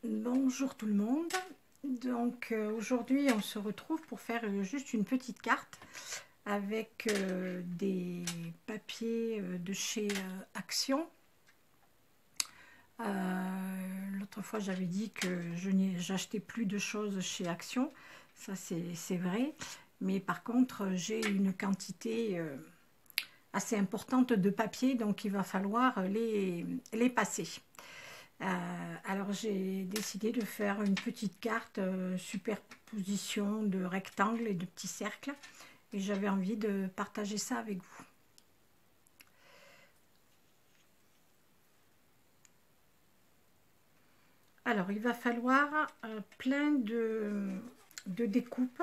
Bonjour tout le monde. Donc aujourd'hui on se retrouve pour faire juste une petite carte avec des papiers de chez Action. L'autre fois j'avais dit que j'achetais plus de choses chez Action, ça c'est vrai, mais par contre j'ai une quantité assez importante de papier, donc il va falloir les passer. Alors j'ai décidé de faire une petite carte superposition de rectangles et de petits cercles, et j'avais envie de partager ça avec vous. Alors il va falloir plein de découpes.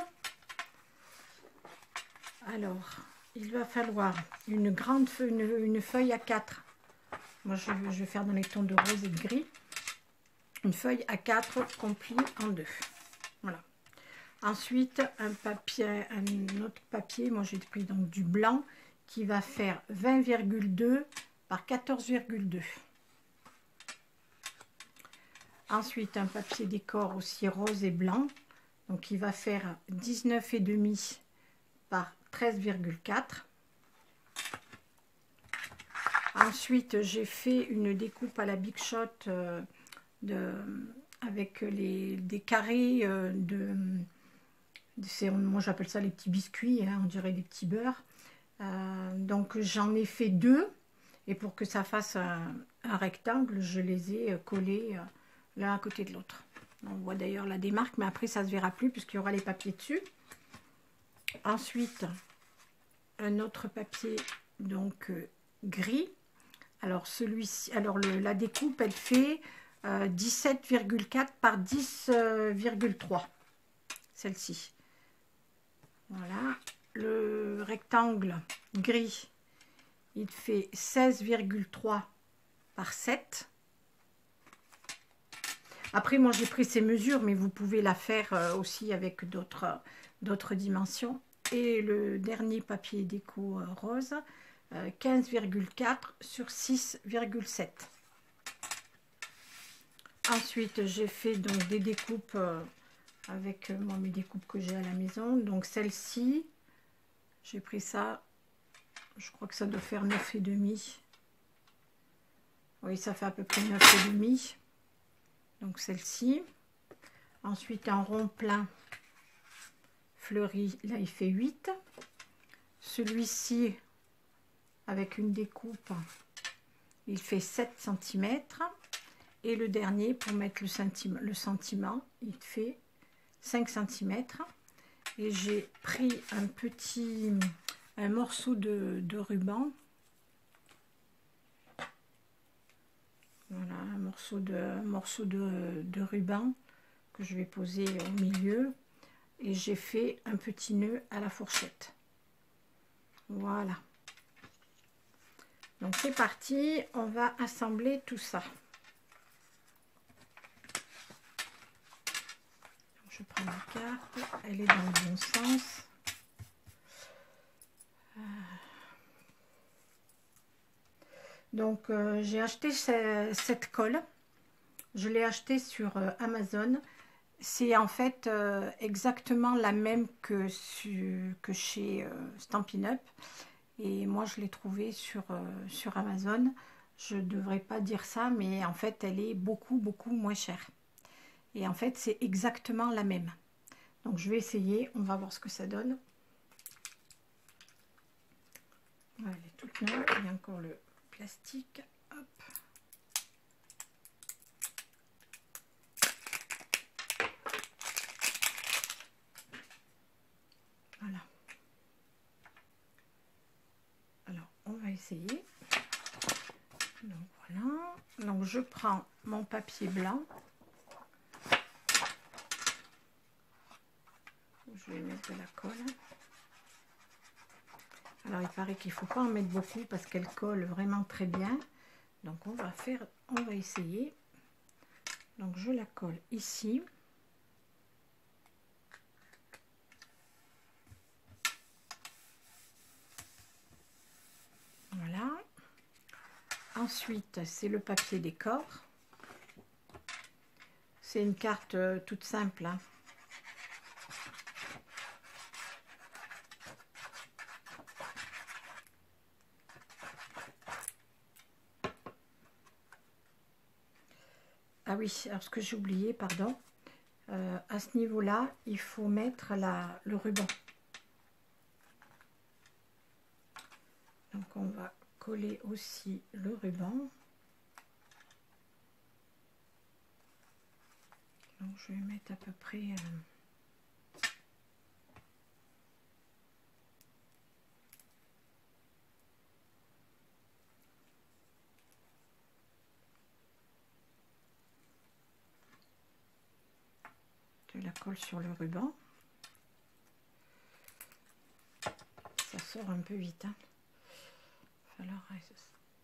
Alors il va falloir une grande feuille, une feuille A4. Moi je vais faire dans les tons de rose et de gris. Une feuille A4 qu'on plie en deux. Voilà. Ensuite, un autre papier, moi j'ai pris donc du blanc qui va faire 20,2 par 14,2. Ensuite, un papier décor aussi rose et blanc, donc qui va faire 19,5 par 13,4. Ensuite, j'ai fait une découpe à la Big Shot avec des carrés moi j'appelle ça les petits biscuits, hein, on dirait des petits beurres. Donc j'en ai fait deux, et pour que ça fasse un rectangle, je les ai collés l'un à côté de l'autre. On voit d'ailleurs la démarque, mais après ça se verra plus puisqu'il y aura les papiers dessus. Ensuite, un autre papier donc gris. Alors celui-ci, la découpe elle fait 17,4 par 10,3, celle-ci. Voilà, le rectangle gris, il fait 16,3 par 7. Après, moi j'ai pris ces mesures, mais vous pouvez la faire aussi avec d'autres dimensions. Et le dernier papier déco rose, 15,4 sur 6,7. Ensuite, j'ai fait donc des découpes avec moi mes découpes que j'ai à la maison. Donc celle-ci, j'ai pris ça, je crois que ça doit faire 9,5. Oui, ça fait à peu près 9,5. Donc celle-ci. Ensuite, un rond plein fleuri, là il fait 8. Celui-ci, avec une découpe, il fait 7 cm. Et le dernier, pour mettre le sentiment, il fait 5 cm. Et j'ai pris un morceau de ruban. Voilà, un morceau de ruban que je vais poser au milieu. Et j'ai fait un petit nœud à la fourchette. Voilà. Donc c'est parti, on va assembler tout ça. Je prends ma carte, elle est dans le bon sens. Donc j'ai acheté cette colle, je l'ai achetée sur Amazon. C'est en fait exactement la même que chez Stampin' Up, et moi je l'ai trouvée sur Amazon. Je ne devrais pas dire ça, mais en fait elle est beaucoup moins chère. Et en fait, c'est exactement la même. Donc, je vais essayer. On va voir ce que ça donne. Voilà, elle est toute neuve. Il y a encore le plastique. Hop. Voilà. Alors, on va essayer. Donc, voilà. Donc, je prends mon papier blanc. Je vais mettre de la colle. Alors, il paraît qu'il ne faut pas en mettre beaucoup parce qu'elle colle vraiment très bien. Donc, on va essayer. Donc, je la colle ici. Voilà. Ensuite, c'est le papier décor. C'est une carte toute simple, hein. Ah oui, alors ce que j'ai oublié, pardon, à ce niveau-là, il faut mettre le ruban. Donc on va coller aussi le ruban. Donc je vais mettre à peu près de la colle sur le ruban. Ça sort un peu vite, hein. Il va falloir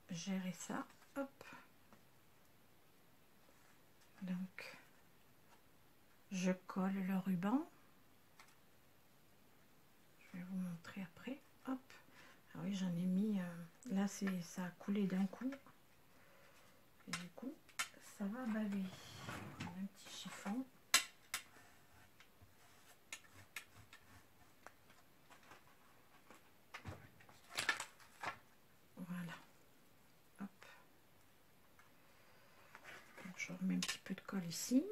gérer ça. Hop. Donc je colle le ruban. Je vais vous montrer après. Hop. Ah oui, j'en ai mis. Là, ça a coulé d'un coup. Et du coup, ça va baver. On a un petit chiffon. Voilà. Hop. Donc, je remets un petit peu de colle ici.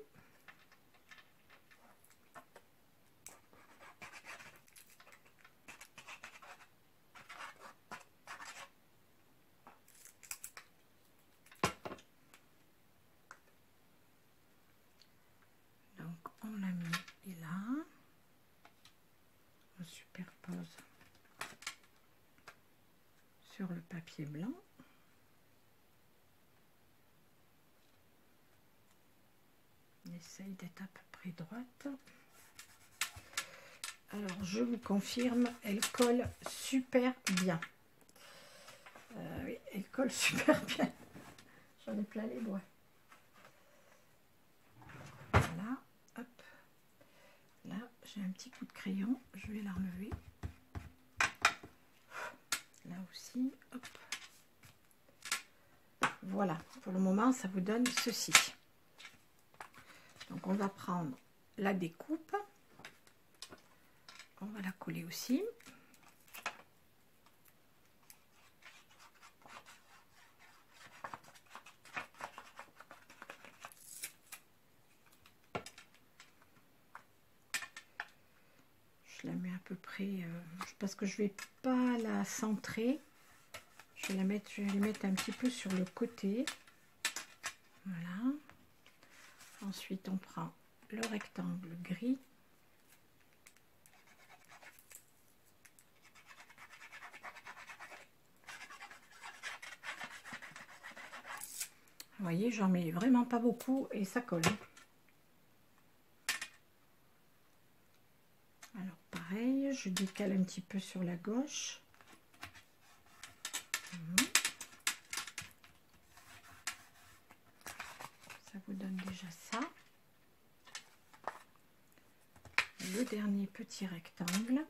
Donc, on l'a mis là. On superpose sur le papier blanc. On essaye d'être à peu près droite. Alors, je vous confirme, elle colle super bien. Oui, elle colle super bien. J'en ai plein les doigts. Voilà, hop. Là, j'ai un petit coup de crayon. Je vais la relever. Là aussi, hop. Voilà, pour le moment, ça vous donne ceci. Donc, on va prendre la découpe. On va la coller aussi. Je la mets à peu près, parce que je vais pas la centrer. Je vais la mettre un petit peu sur le côté. Voilà. Ensuite, on prend le rectangle gris. Vous voyez, j'en mets vraiment pas beaucoup et ça colle. Alors pareil, je décale un petit peu sur la gauche. Ça vous donne déjà ça. Le dernier petit rectangle.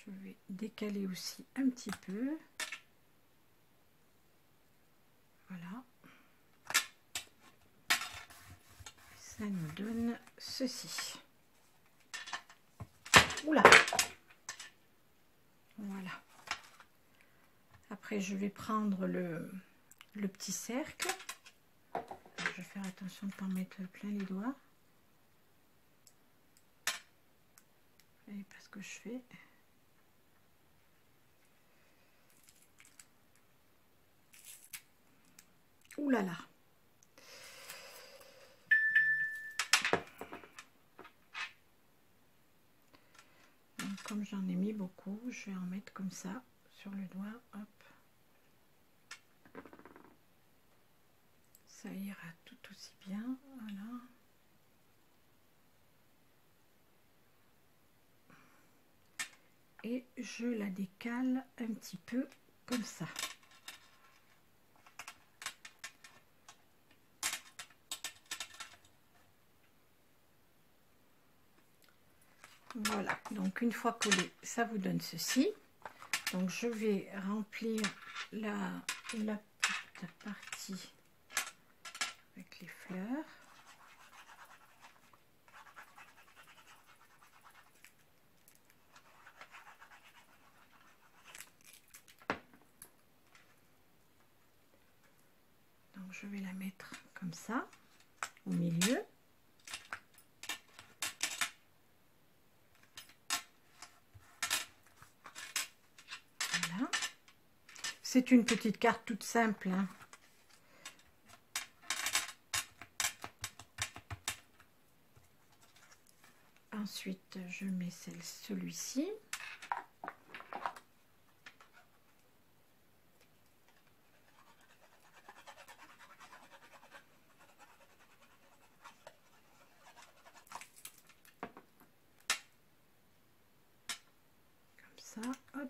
Je vais décaler aussi un petit peu. Voilà. Ça nous donne ceci. Oula! Voilà. Après, je vais prendre le petit cercle. Je vais faire attention de ne pas mettre plein les doigts. Et parce que je fais... Ouh là là. Donc, comme j'en ai mis beaucoup, je vais en mettre comme ça sur le doigt. Hop. Ça ira tout aussi bien. Voilà. Et je la décale un petit peu comme ça. Voilà, donc une fois collé, ça vous donne ceci. Donc je vais remplir la petite partie avec les fleurs. Donc je vais la mettre comme ça, au milieu. Voilà. C'est une petite carte toute simple, hein. Ensuite, je mets celui-ci. Comme ça, hop.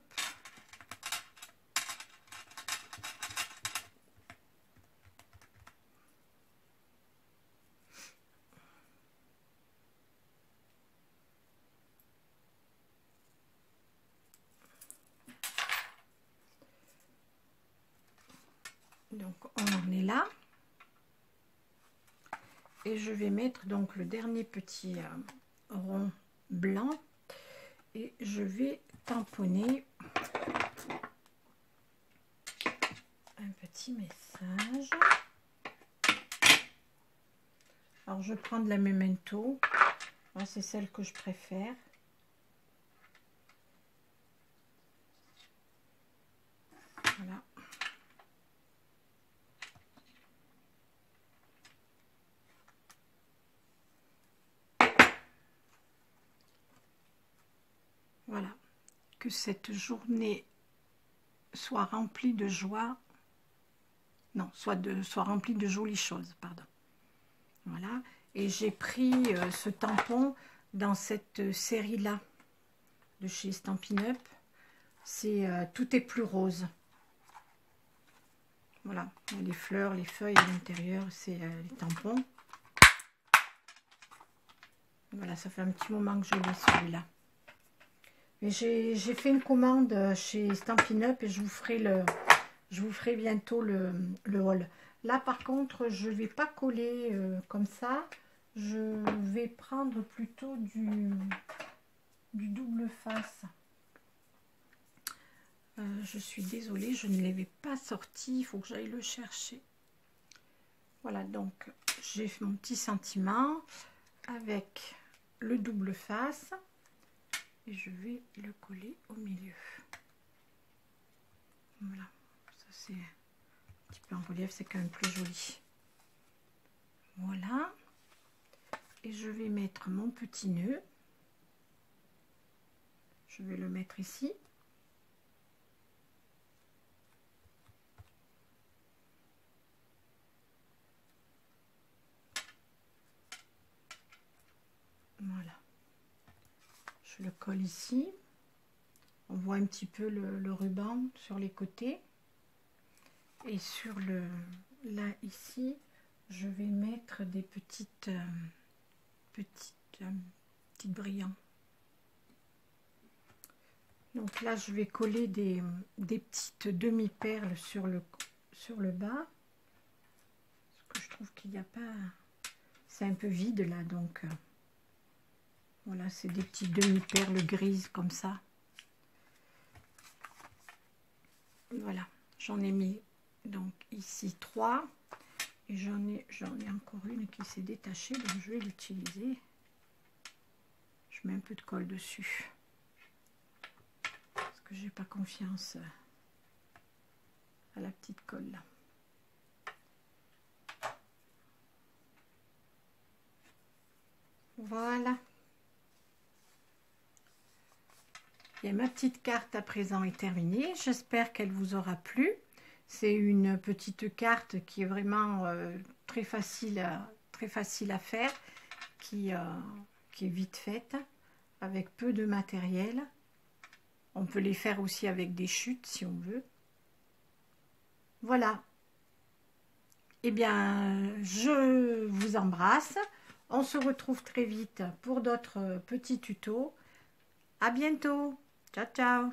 Donc on en est là et je vais mettre donc le dernier petit rond blanc et je vais tamponner un petit message. Alors je prends de la Memento, c'est celle que je préfère. Voilà. Voilà, que cette journée soit remplie de joie, non, soit remplie de jolies choses, pardon. Voilà, et j'ai pris ce tampon dans cette série-là de chez Stampin' Up. C'est tout est plus rose. Voilà, il y a les fleurs, les feuilles à l'intérieur, c'est les tampons. Voilà, ça fait un petit moment que je l'ai celui-là. Mais j'ai fait une commande chez Stampin' Up et je vous ferai bientôt le haul. Là par contre, je ne vais pas coller comme ça. Je vais prendre plutôt du double face. Je suis désolée, je ne l'avais pas sorti, il faut que j'aille le chercher. Voilà, donc j'ai fait mon petit sentiment avec le double face. Et je vais le coller au milieu. Voilà, ça c'est un petit peu en relief, c'est quand même plus joli. Voilà, et je vais mettre mon petit nœud. Je vais le mettre ici. Voilà, je le colle ici. On voit un petit peu le ruban sur les côtés. Et sur là ici, je vais mettre des petites brillants. Donc là, je vais coller des petites demi-perles sur le bas. Parce que je trouve qu'il n'y a pas... C'est un peu vide là, donc... voilà, c'est des petites demi-perles grises comme ça. Voilà, j'en ai mis donc ici 3. Et j'en ai encore une qui s'est détachée, donc je vais l'utiliser. Je mets un peu de colle dessus. Parce que j'ai pas confiance à la petite colle là. Voilà. Et ma petite carte à présent est terminée. J'espère qu'elle vous aura plu. C'est une petite carte qui est vraiment très facile à faire, qui est vite faite, avec peu de matériel. On peut les faire aussi avec des chutes si on veut. Voilà. Eh bien, je vous embrasse. On se retrouve très vite pour d'autres petits tutos. À bientôt. Ciao, ciao.